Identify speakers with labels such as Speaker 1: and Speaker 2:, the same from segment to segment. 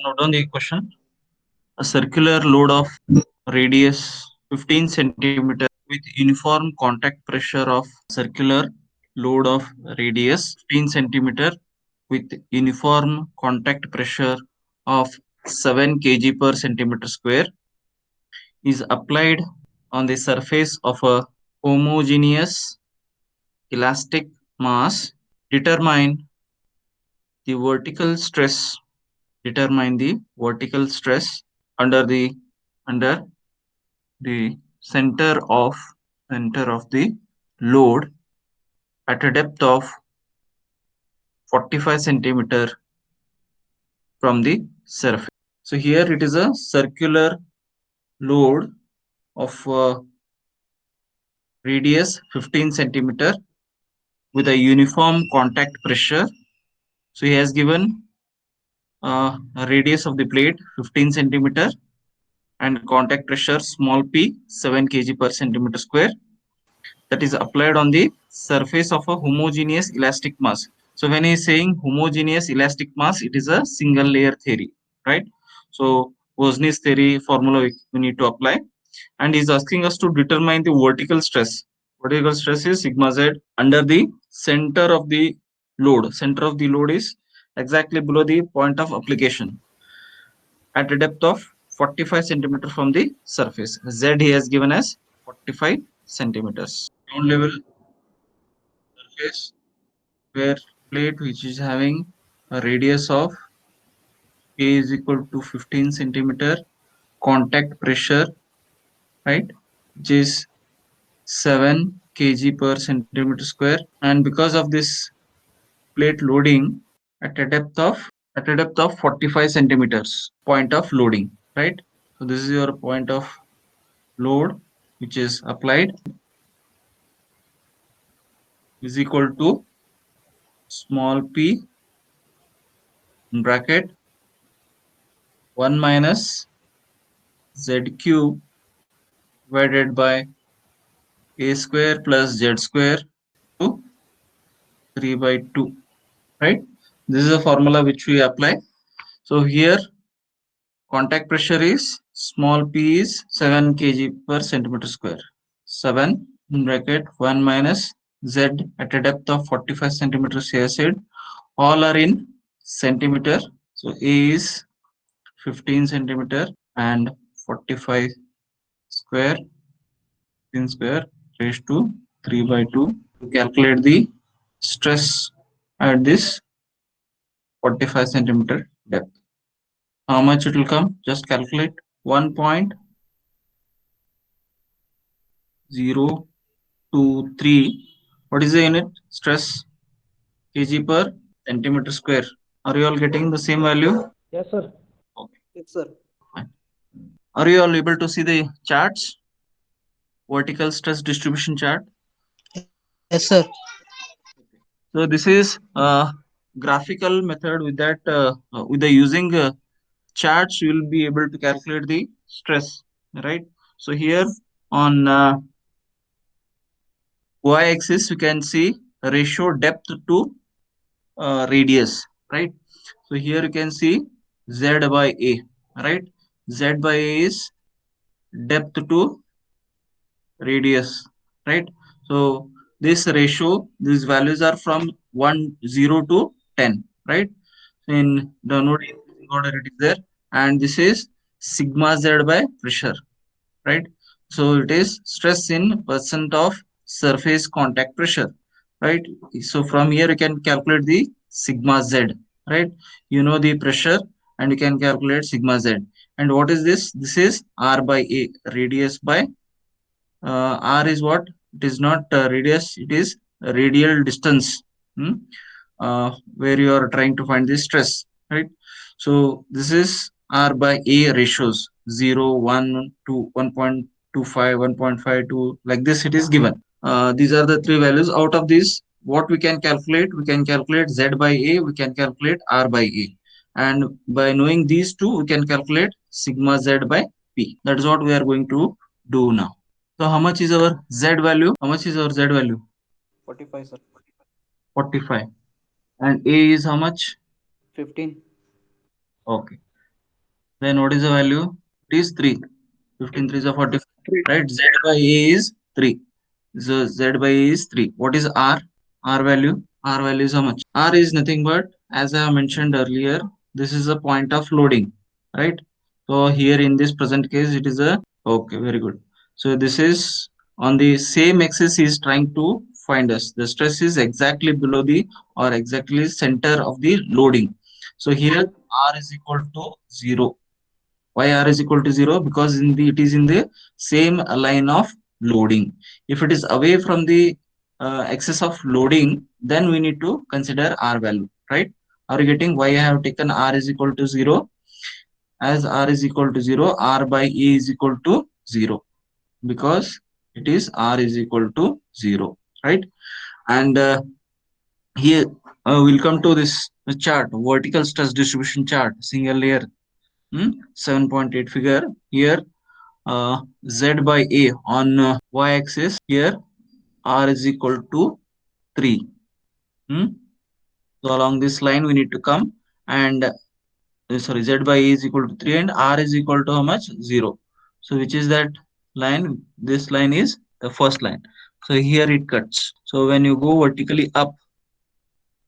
Speaker 1: Note down the question. A circular load of radius 15 centimeter with uniform contact pressure of circular load of radius 15 centimeter with uniform contact pressure of 7 kg per centimeter square is applied on the surface of a homogeneous elastic mass. Determine the vertical stress. Determine the vertical stress under the under the center of the load at a depth of 45 centimeter from the surface. So here it is a circular load of radius 15 centimeter with a uniform contact pressure. So he has given a radius of the plate 15 centimeter and contact pressure small p 7 kg per centimeter square, that is applied on the surface of a homogeneous elastic mass. So when he is saying homogeneous elastic mass, it is a single layer theory, right? So Bosni's theory formula we need to apply, and he's asking us to determine the vertical stress. Vertical stress is sigma z under the center of the load. Center of the load is exactly below the point of application at a depth of 45 centimeter from the surface. Z he has given as 45 centimeters. Ground level surface where plate which is having a radius of A is equal to 15 centimeter, contact pressure, right, which is 7 kg per centimeter square, and because of this plate loading at a depth of 45 centimeters point of loading, right? So this is your point of load which is applied is equal to small p in bracket 1 minus z cube divided by a square plus z square to 3 by 2, right? This is a formula which we apply. So here contact pressure is small p is 7 kg per centimeter square. 7 in bracket 1 minus z at a depth of 45 centimeters here said, all are in centimeter. So A is 15 centimeter and 45 square, 15 square raised to 3 by 2 to calculate the stress at this 45 centimeter depth. How much it will come? Just calculate 1.023. What is the unit? Stress kg per centimeter square. Are you all getting the same value?
Speaker 2: Yes, sir.
Speaker 1: Okay,
Speaker 3: Yes, sir.
Speaker 1: fine. Are you all able to see the charts? Vertical stress distribution chart.
Speaker 3: Yes, sir.
Speaker 1: So this is a graphical method. With that, with the using charts, you will be able to calculate the stress, right? So here on y-axis, you can see ratio depth to radius, right? So here you can see z by a, right? Z by a is depth to radius, right? So this ratio, these values are from 1 0 to 10, right? In the node order it is there, and this is sigma z by pressure, right? So it is stress in percent of surface contact pressure, right? So from here you can calculate the sigma z, right? You know the pressure and you can calculate sigma z. And what is this? This is r by a, radius by r is what? It is not radius, it is radial distance, hmm? Where you are trying to find the stress, right? So this is r by a ratios 0, 1, 2, 1.25, 1.52, like this it is given. These are the three values. Out of these, what we can calculate? We can calculate z by a, we can calculate r by a. And by knowing these two, we can calculate sigma z by p. That is what we are going to do now. So how much is our Z value? How much is our Z value?
Speaker 3: 45, sir.
Speaker 1: 45. And A is how much?
Speaker 3: 15.
Speaker 1: Okay. Then what is the value? It is 3. 15 3 is a 45. Right? Z by A is 3. So Z by A is 3. What is R? R value? R value is how much? R is nothing but, as I have mentioned earlier, this is a point of loading. Right? So here in this present case, it is a, okay, very good. So this is on the same axis is trying to find us. The stress is exactly below the or exactly center of the loading. So here R is equal to 0. Why R is equal to 0? Because it is in the same line of loading. If it is away from the axis of loading, then we need to consider R value, right? Are you getting why I have taken R is equal to 0? As R is equal to 0, R by E is equal to 0, because it is R is equal to 0, right? And here we'll come to this chart, vertical stress distribution chart, single layer, 7.8 figure. Here Z by A on y-axis. Here R is equal to 3. Hmm? So along this line we need to come, and sorry, Z by A is equal to 3 and R is equal to how much? 0. So which is that line? This line is the first line. So here it cuts. So when you go vertically up,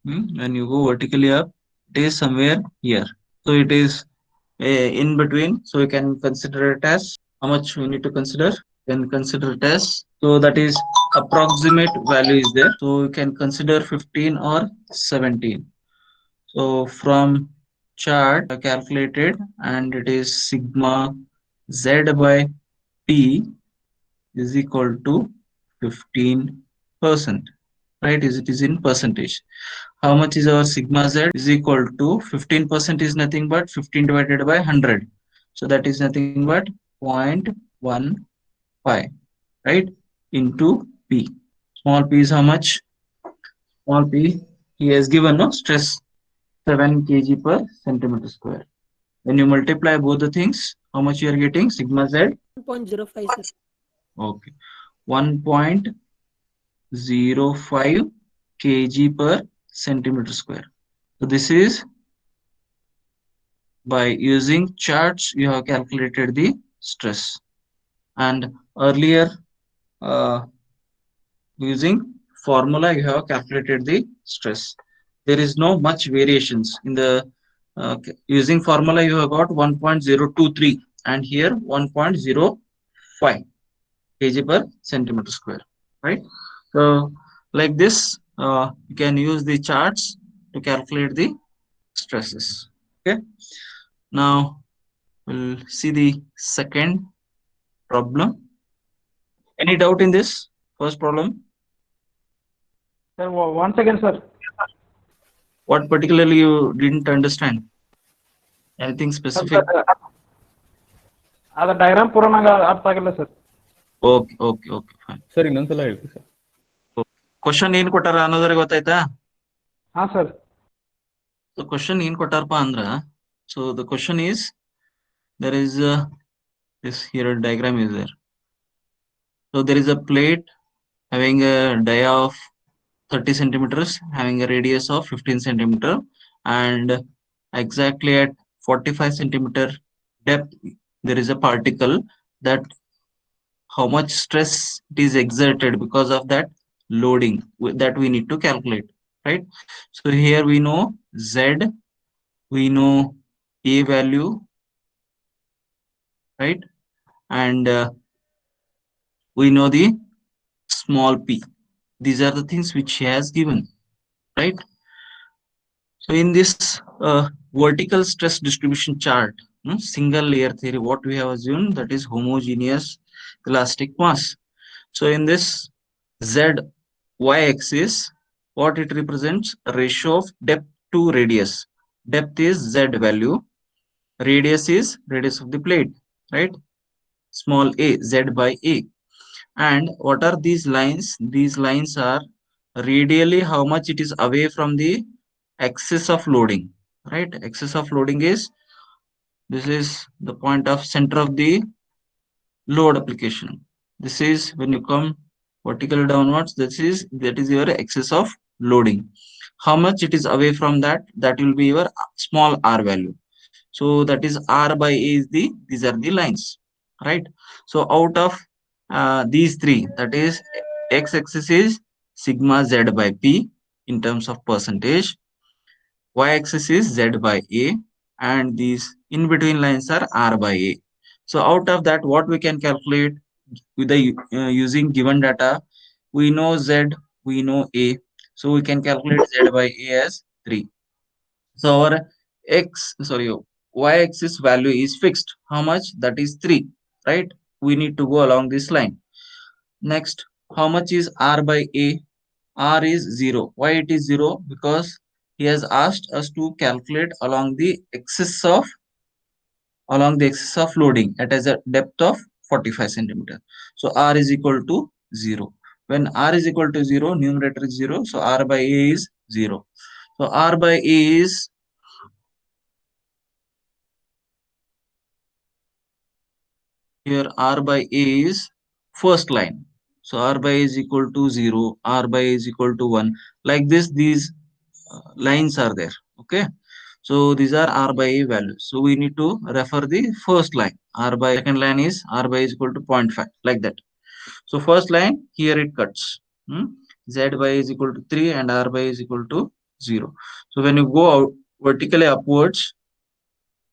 Speaker 1: it is somewhere here. So it is in between. So you can consider it as, how much we need to consider? Can consider it as, so that is approximate value is there. So you can consider 15 or 17. So from chart calculated, and it is sigma Z by P is equal to 15%. Right? It is in percentage. How much is our sigma Z? Is equal to 15% is nothing but 15 divided by 100. So that is nothing but 0.15, right? Into P. Small p is how much? Small p, he has given no stress 7 kg per centimeter square. When you multiply both the things, how much you are getting? Sigma Z?
Speaker 2: 1.05, sir.
Speaker 1: Okay. 1.05 kg per centimeter square. So this is, by using charts, you have calculated the stress. And earlier, uh, using formula, you have calculated the stress. There is no much variations in the using formula. You have got 1.023 and here 1.05 kg per centimeter square, right? So like this, you can use the charts to calculate the stresses. Okay. Now we'll see the second problem. Any doubt in this first problem?
Speaker 4: Sir, once again, sir.
Speaker 1: What particularly you didn't understand? Anything specific?
Speaker 4: ಅದು diagram ಪೂರ ನಂಗೆ ಅರ್ಥ ಆಗಿಲ್ಲ sir.
Speaker 1: Okay okay okay fine.
Speaker 5: Sir ಇನ್ನೊಂದ್ಸಲ ಹೇಳ್ತೀವಿ sir.
Speaker 1: Question ಏನ್ ಕೊಟ್ಟಾರ ಅನ್ನೋದ್ರಿಗೆ ಗೊತ್ತಾಯ್ತಾ?
Speaker 4: ಹಾ ಸರ್.
Speaker 1: ಕ್ವಶನ್ ಏನ್ ಕೊಟ್ಟಾರಪ್ಪ ಅಂದ್ರ, so the question is, there is this here diagram is there. So there is a plate having a dia of 30 centimeters, having a radius of 15 centimeter, and exactly at 45 centimeter depth there is a particle that how much stress it is exerted because of that loading that we need to calculate, right? So here we know Z, we know A value, right? And we know the small p. These are the things which he has given, right? So in this vertical stress distribution chart, single layer theory, what we have assumed, that is homogeneous elastic mass. So in this Z y-axis, what it represents? Ratio of depth to radius. Depth is Z value, radius is radius of the plate, right? Small a, Z by A. And what are these lines? These lines are radially how much it is away from the axis of loading, right? Axis of loading is, this is the point of center of the load application. This is when you come vertically downwards, that is your axis of loading. How much it is away from that, that will be your small r value. So that is R by A is these are the lines, right? So out of these three, that is x-axis is sigma z by P in terms of percentage, y-axis is z by A, and these in between lines are R by A. So out of that, what we can calculate with the using given data, we know z, we know A, so we can calculate z by A as 3. So our y-axis value is fixed. How much? That is 3, right? We need to go along this line. Next, how much is R by A? R is 0. Why it is 0? Because he has asked us to calculate along the axis of loading at a depth of 45 centimeter. So R is equal to 0. When R is equal to 0, numerator is 0. So R by A is 0. So R by A is here, R by A is first line. So R by A is equal to 0, R by A is equal to 1. Like this, these lines are there. Okay. So these are R by A values. So we need to refer the first line. R by second line is R by A is equal to 0.5, like that. So first line, here it cuts. Z by A is equal to 3 and R by A is equal to 0. So when you go out vertically upwards,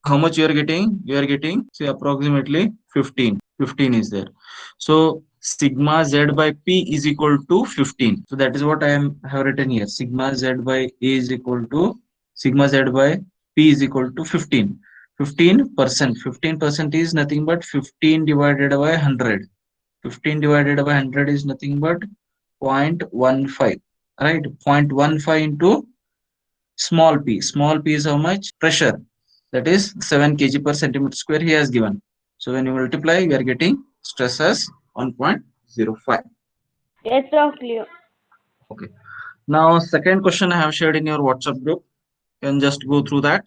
Speaker 1: how much you are getting? You are getting, say, approximately 15. 15 is there. So sigma z by P is equal to 15. So that is what I have written here. Sigma z by A is equal to sigma z by P is equal to 15. 15%. 15% is nothing but 15 divided by 100. 15 divided by 100 is nothing but 0.15. Right? 0.15 into small p. Small p is how much? Pressure. That is 7 kg per centimeter square he has given. So when you multiply, we are getting stress as 1.05.
Speaker 2: Yes, sir, clear.
Speaker 1: Okay. Now, second question I have shared in your WhatsApp group. You can just go through that.